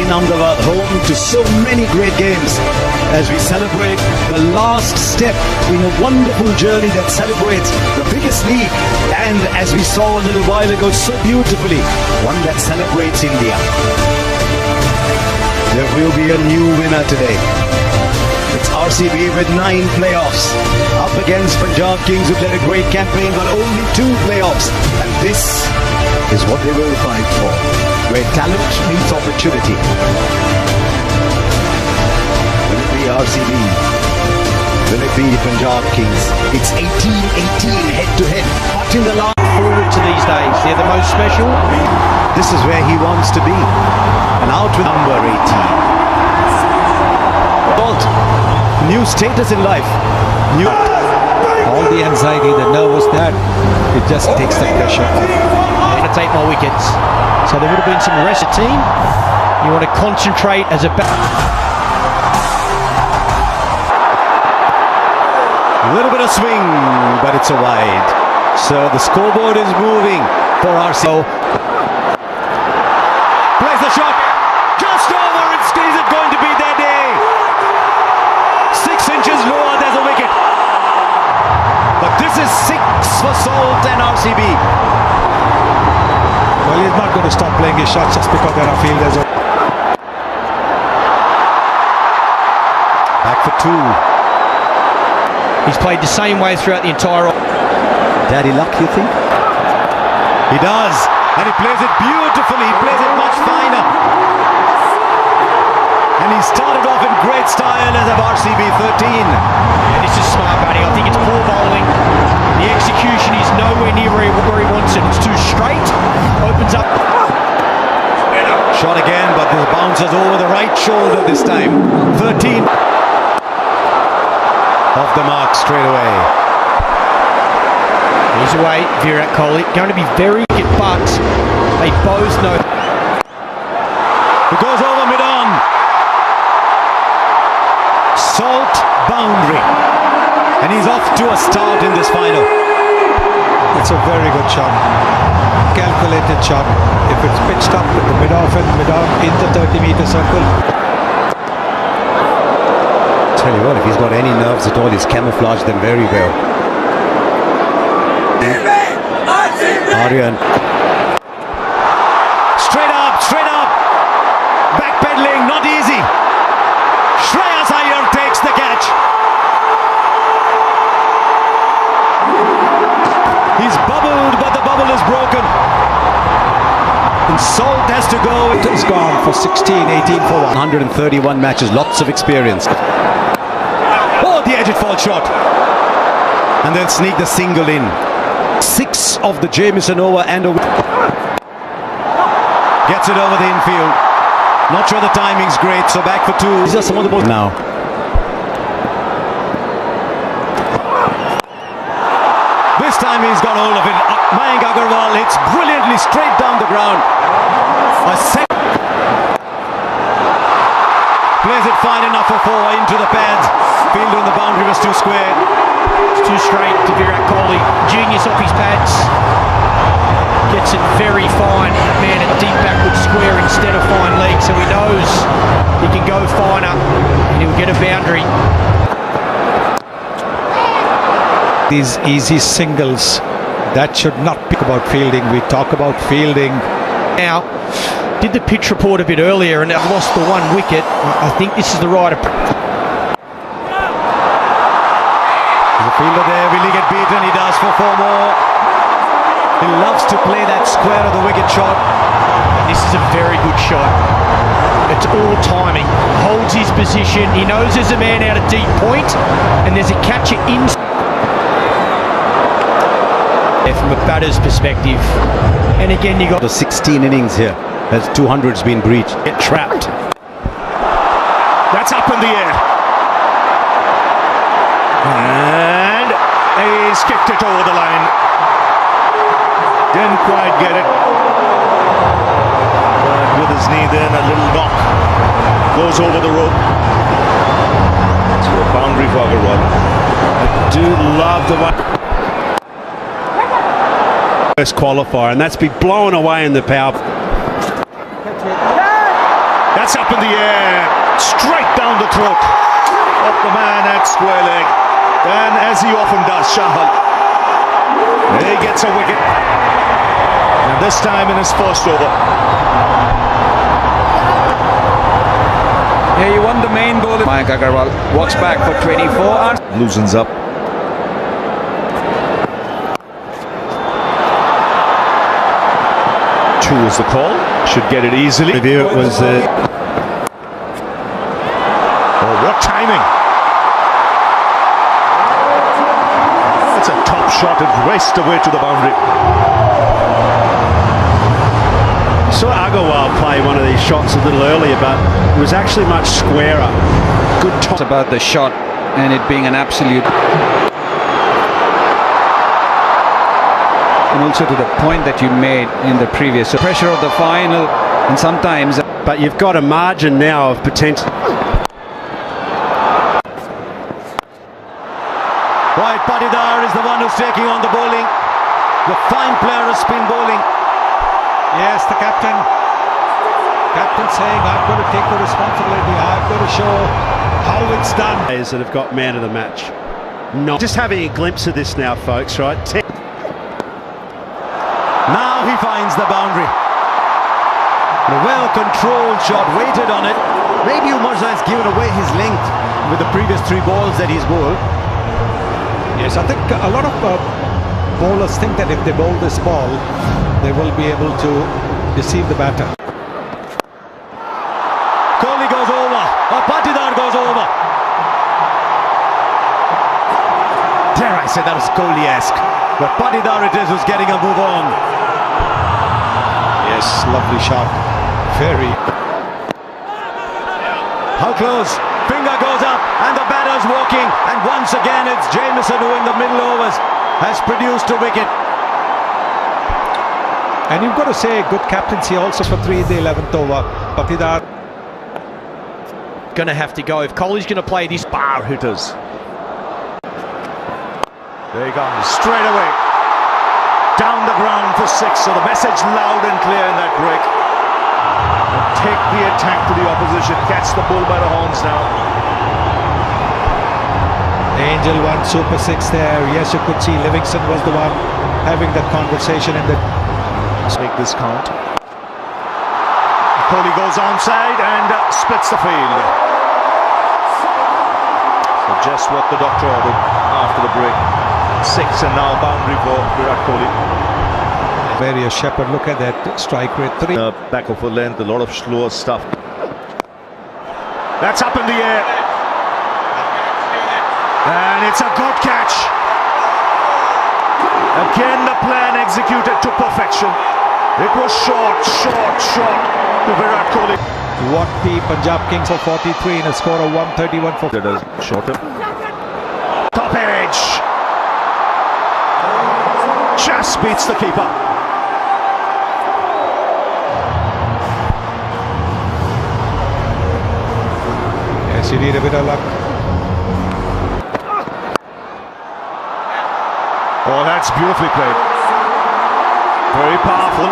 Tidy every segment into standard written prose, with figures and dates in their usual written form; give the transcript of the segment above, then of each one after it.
in Ahmedabad, home to so many great games, as we celebrate the last step in a wonderful journey that celebrates the biggest league, and as we saw a little while ago so beautifully, one that celebrates India. There will be a new winner today. It's RCB with 9 playoffs up against Punjab Kings, who led a great campaign but only 2 playoffs, and this is what they will fight for, where talent meets opportunity. Will it be RCB? Will it be Punjab Kings? It's 18-18 head-to-head. But in the last forward to these days, they're the most special. This is where he wants to be. And out with number 18. Bolt, new status in life. New. All the anxiety, the nervous, that it just takes the pressure off. They're going to take more wickets. So there would have been some rest of the team. You want to concentrate as a little bit of swing, but it's a wide. So the scoreboard is moving for RCB. Plays the shot. Just over. Is it going to be their day? 6 inches lower, there's a wicket. But this is 6 for Salt and RCB. Well, he's not going to stop playing his shots just because there are fielders. Back for 2. He's played the same way throughout the entire. Daddy luck, you think? He does, and he plays it beautifully. He plays it much finer. And he started off in great style as of RCB 13. This is smart batting. I think it's poor bowling. The execution is nowhere near where he wants it. It's too straight. Opens up. Shot again, but this bounces over the right shoulder this time. 13. Off the mark straight away. He's away, Virat Kohli. Going to be very good, but they both know. It goes over mid-on. Salt boundary. And he's off to a start in this final. It's a very good shot. Calculated shot. If it's pitched up with the mid-off and mid-on in the 30-meter circle. Tell you what, if he's got any nerves at all, he's camouflaged them very well. Aryan. Straight up, backpedaling, not easy. Shreyas Iyer takes the catch. He's bubbled, but the bubble is broken. And Salt has to go. It's gone for 16, 18 for 1. 131 matches, lots of experience. Oh, the edge it fall shot. And then sneak the single in. 6 of the Jamieson over and over. Gets it over the infield. Not sure the timing's great, so back for 2. These are some of the balls now. This time he's got hold of it. Mayank Agarwal hits brilliantly straight down the ground. A second. Plays it fine enough for 4 into the pads. Fielder in the boundary was too square. It's too straight to Virat Kohli. Genius off his pads. Gets it very fine. Man at deep backward square instead of fine leg, so he knows he can go finer and he'll get a boundary. These easy singles, that should not be about fielding. We talk about fielding. Now, did the pitch report a bit earlier and they've lost the 1 wicket. I think this is the right approach. The fielder there, will he get beaten? He does for 4 more. He loves to play that square of the wicket shot. This is a very good shot. It's all timing. Holds his position. He knows there's a man out of deep point and there's a catcher in. From a batter's perspective. And again, you got the 16 innings here as 200's been breached. Get trapped. That's up in the air. And he's kicked it over the line. Didn't quite get it. But with his knee then, a little knock. Goes over the rope. To a boundary for Agarwal. I do love the one. First qualifier, and that's been blown away in the power. That's up in the air, straight down the throat of the man at square leg. And as he often does, Shahal, he gets a wicket. And this time in his first over. Yeah, he won the main ball. Mayank Agarwal walks back for 24. Loosens up. Two is the call. Should get it easily. Review it was. Oh, what timing! That's a top shot. It raced away to the boundary. Saw Agarwal play one of these shots a little earlier, but it was actually much squarer. Good top. It's about the shot and it being an absolute. And also to the point that you made in the previous. So pressure of the final, and sometimes. But you've got a margin now of potential. Right, Patidar is the one who's taking on the bowling. The fine player of spin bowling. Yes, the captain. Captain saying, I've got to take the responsibility. I've got to show how it's done. Players that have got man of the match. Not just having a glimpse of this now, folks, right? Now he finds the boundary. A well-controlled shot, waited on it. Maybe Umarza has given away his length with the previous 3 balls that he's bowled. Yes, I think a lot of bowlers think that if they bowl this ball, they will be able to deceive the batter. Kohli goes over, or Patidar goes over. Dare I say that was Kohli-esque, but Patidar it is who's getting a move on. Yes, lovely shot. Very. How close? Finger goes up, and the batter's walking, and once again it's Jamieson who in the middle overs has produced a wicket. And you've got to say good captaincy also for 3 in the 11th over. Patidar Going to have to go. If Kohli's going to play this Bar hitters. There he comes, straight away. Down the ground for 6. So the message loud and clear in that break. And take the attack to the opposition. Catch the bull by the horns now. Angel won Super 6 there. Yes, you could see Livingston was the one having that conversation in the. Let's make this count. Kohli goes onside and splits the field. So just what the doctor ordered after the break. 6 and now boundary for Virat Kohli. Various Shepherd, look at that strike rate. 3. Back of a length, a lot of slower stuff. That's up in the air. And it's a good catch. Again the plan executed to perfection. It was short to Virat Kohli. What the Punjab Kings for 43 in a score of 131 for. That is shorter. Top edge. Just beats the keeper. Yes, you need a bit of luck. Oh, that's beautifully played. Very powerful.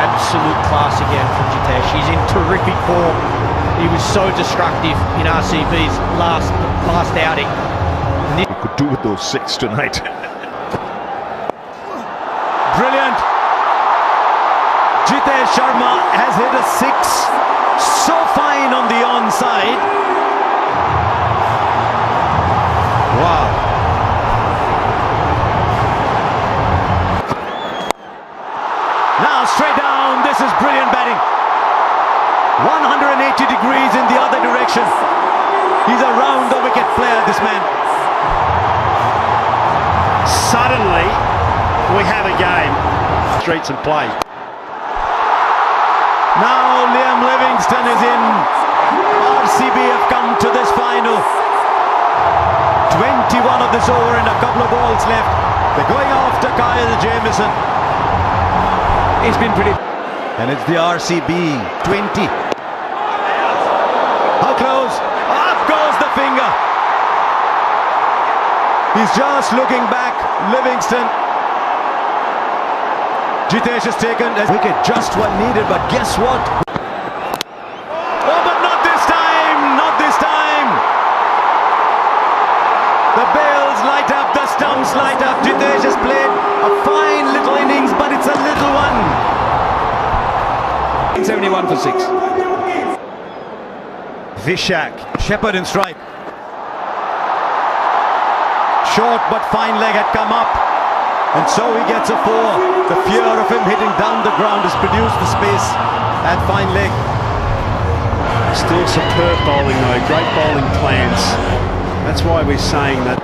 absolute class again from Jitesh. He's in terrific form. He was so destructive in RCB's last outing. He could do with those 6 tonight. Brilliant. Jitesh Sharma has hit a 6. So fine on the onside. Wow. Now straight down. This is brilliant batting. 180 degrees in the other direction. He's a round the wicket player, this man. Suddenly, we have a game. Streets and play. Now Liam Livingston is in. RCB have come to this final. 21 of this over and a couple of balls left. They're going after Kyle Jamieson. He's been pretty. And it's the RCB 20. How close? Up goes the finger. He's just looking back. Livingston. Jitesh has taken a wicket, just one needed, but guess what? Oh, but not this time! Not this time! The bails light up, the stumps light up. Jitesh has played a fine little innings, but it's a little one. 71 for 6. Vishak, Shepherd in strike. Short but fine leg had come up, and so he gets a 4. The fear of him hitting down the ground has produced the space at fine leg. Still superb bowling though, great bowling plans. That's why we're saying that.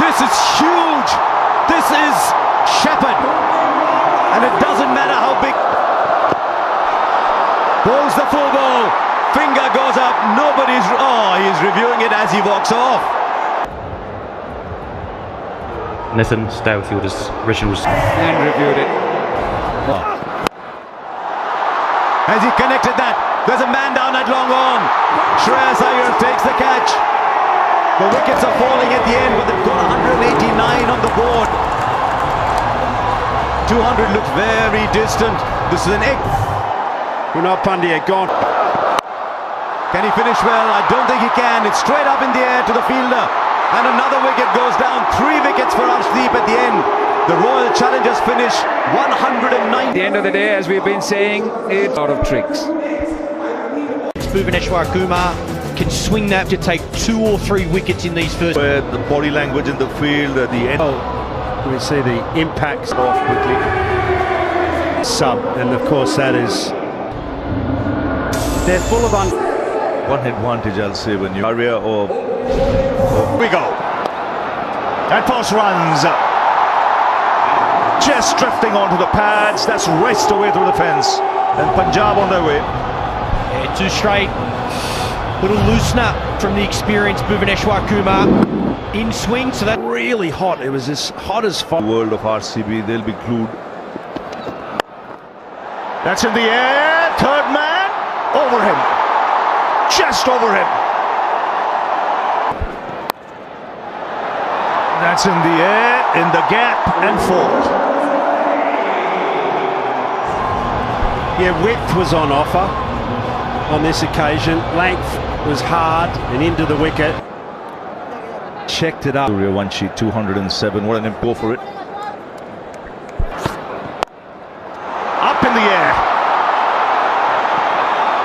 This is huge. This is Shepherd, and it doesn't matter how big. Bowls the full ball. Finger goes up. Nobody's. Oh, he's reviewing it as he walks off. Nathan Stourfield's original. And reviewed it. Has he connected that? There's a man down at long on. Shreyas Iyer takes the catch. The wickets are falling at the end, but they've got 189 on the board. 200 looks very distant. This is an egg. Kunal Pandya gone. Can he finish well? I don't think he can. It's straight up in the air to the fielder. And another wicket goes down. 3 wickets for Arshdeep at the end. The Royal Challengers finish 109. At the end of the day, as we've been saying, it's out of tricks. Bhuvaneshwar Kumar can swing that to take 2 or 3 wickets in these first. Where the body language in the field at the end. We see the impacts off quickly. Sub, and of course that is. They're full of one advantage, I'll say, when you area or we go. And post runs. Just drifting onto the pads. That's raced away through the fence. And Punjab on their way. Yeah, 2 straight. Little loosener from the experienced Bhuvaneshwar Kumar in swing. So that Really hot. It was as hot as fun. The world of RCB, they'll be glued. That's in the air. Third man. Over him. Just over him. That's in the air, in the gap, and 4. Yeah, width was on offer on this occasion. Length was hard and into the wicket. Checked it up. Surya one sheet, 207. What an go for it. Up in the air.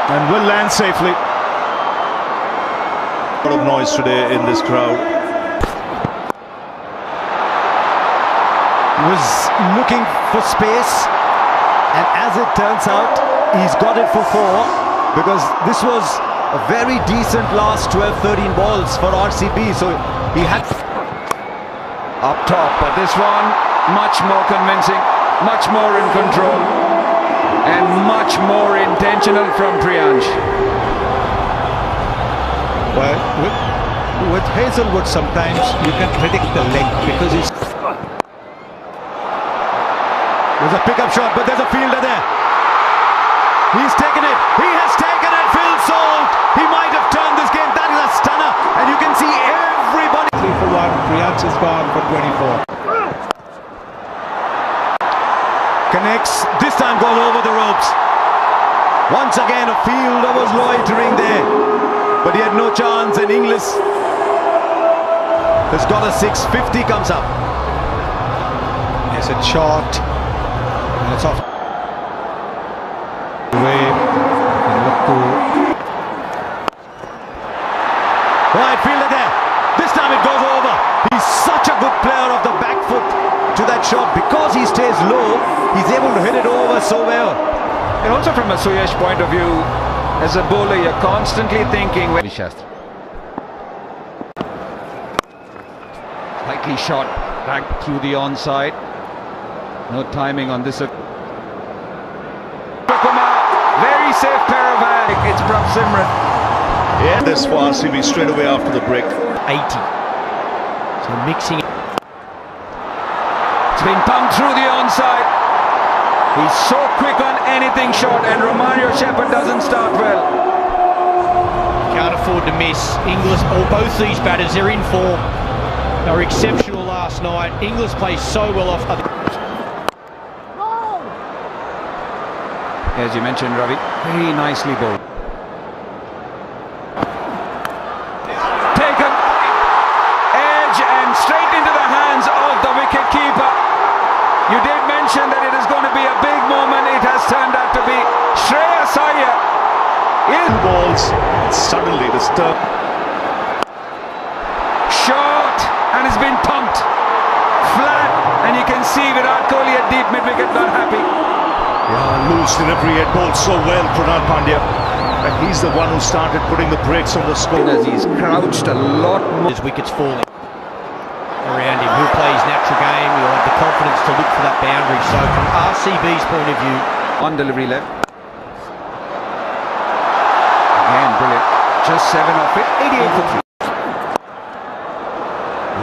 And will land safely. A lot of noise today in this crowd. Was looking for space, and as it turns out, he's got it for 4, because this was a very decent last 12-13 balls for RCB, so he had Up top, but this one much more convincing, much more in control, and much more intentional from Priyansh. Well, with Hazelwood sometimes you can predict the length because he's. There's a pickup shot, but there's a fielder there. He's taken it. He has taken it. Phil Salt. He might have turned this game. That is a stunner. And you can see everybody. 3 for 1. Priyansh is gone for 24. Connects. This time goes over the ropes. Once again, a fielder was loitering there. But he had no chance. And Inglis has got a 650 comes up. It's a shot. And it's off. Away. And look to. Right, fielder there. This time it goes over. He's such a good player of the back foot to that shot. Because he stays low, he's able to hit it over so well. And also from a Suyash point of view, as a bowler, you're constantly thinking. Slightly shot back through the onside. No timing on this. Kumar, very safe pair of hands. It's from Simran. Yeah, this for RCB straight away after the break. 80. So mixing. It's been pumped through the onside. He's so quick on anything short, and Romario Shepherd doesn't start well. Can't afford to miss. Inglis, or both these batters, they're in form. They were exceptional last night. Inglis plays so well off. as you mentioned, Ravi. Very nicely bowled. Taken edge and straight into the hands of the wicket keeper. You did mention that it is going to be a big moment. It has turned out to be. Shreyas Iyer in Balls suddenly disturbed. short and it's been pumped flat, and you can see Virat Kohli at deep mid-wicket not happy. Yeah, loose delivery, had bowled so well, Kunal Pandya. And he's the one who started putting the brakes on the score. As he's crouched a lot more. His wickets falling around him. He'll play his natural game. He'll have the confidence to look for that boundary. So from RCB's point of view, On delivery left. Again, brilliant. Just 7 off it. 88 for 3.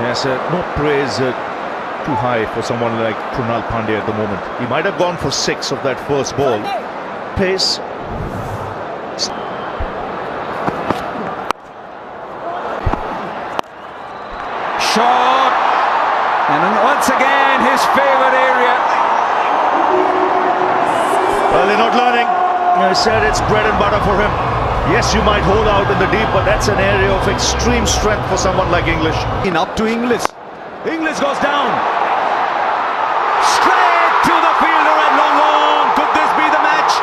Yes, no praise too high for someone like Kunal Pandya at the moment. He might have gone for 6 of that first ball. Pace. Short. And once again, his favourite area. Well, they're not learning. I said it's bread and butter for him. Yes, you might hold out in the deep, but that's an area of extreme strength for someone like English. Up to Inglis. Inglis goes down. Straight to the fielder at long on. Could this be the match?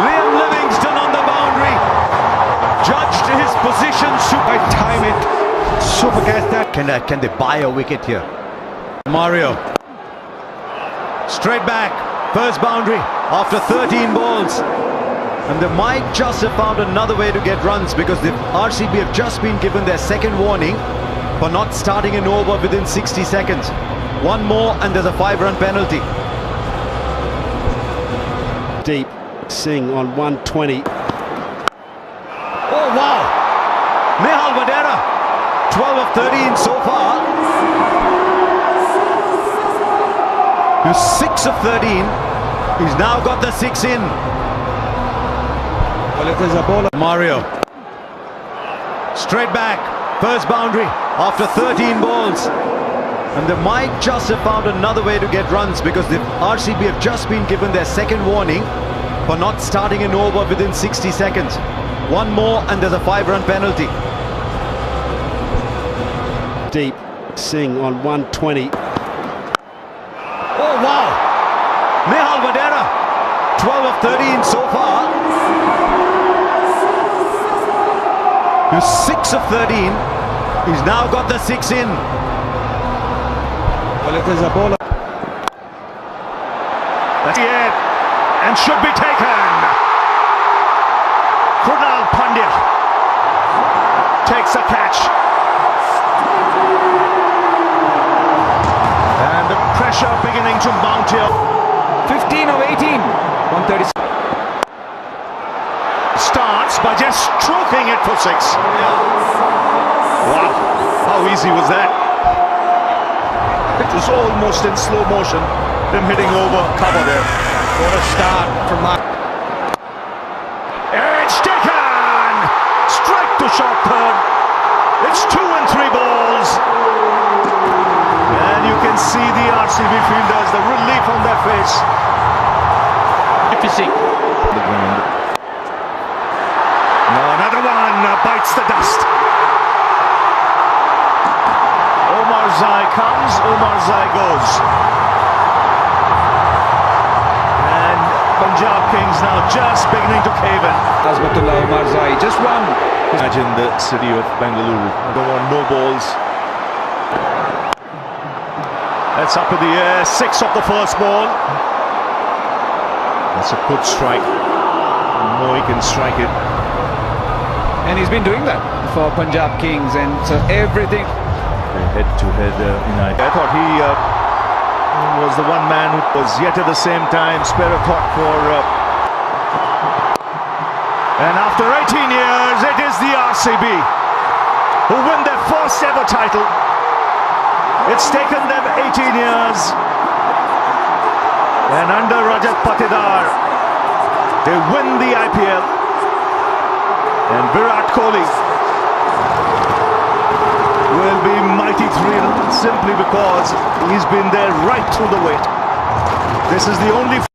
Liam Livingston on the boundary. Judged his position. I time it. Super catch that. Can they buy a wicket here? Mario. Straight back. First boundary after 13 balls. And they might just have found another way to get runs, because the RCB have just been given their second warning for not starting an over within 60 seconds. One more and there's a 5-run penalty. Deep. Singh on 120. Oh wow! Nehal Vadera, 12 of 13 so far. He's 6 of 13. He's now got the 6 in. Well, if there's a bowler. Mario. Straight back. First boundary after 13 balls. And they might just have found another way to get runs, because the RCB have just been given their second warning for not starting an over within 60 seconds. One more and there's a 5-run penalty. Deep. Singh on 120. Oh wow! Nehal Vadera, 12 of 13 so far. He's 6 of 13. He's now got the 6 in. Well, if there's a bowler. That's it. And should be taken. Kunal Pandya takes a catch. And the pressure beginning to mount here. 15 of 18. 136. Starts by just stroking it for 6. Wow, how easy was that? It was almost in slow motion, him hitting over cover there. what a start from Mark. It's taken! Strike to short third. It's 2 and 3 balls. And you can see the RCB fielders, the relief on their face. Magnificent. The ground. No, another one bites the dust. Omar Zai comes, Omar Zai goes. And Punjab Kings now just beginning to cave in. Azmatullah Omar Zai, just one. Imagine the city of Bangalore. Don't want no balls. That's up in the air. 6 of the first ball. That's a good strike. No, he can strike it. And he's been doing that for Punjab Kings, and so everything. Head-to-head United. I thought he was the one man who was yet at the same time spare a thought for. And after 18 years, it is the RCB who win their first ever title. It's taken them 18 years. And under Rajat Patidar, they win the IPL. And Virat Kohli will be mighty thrilled. simply because he's been there right through the wait. This is the only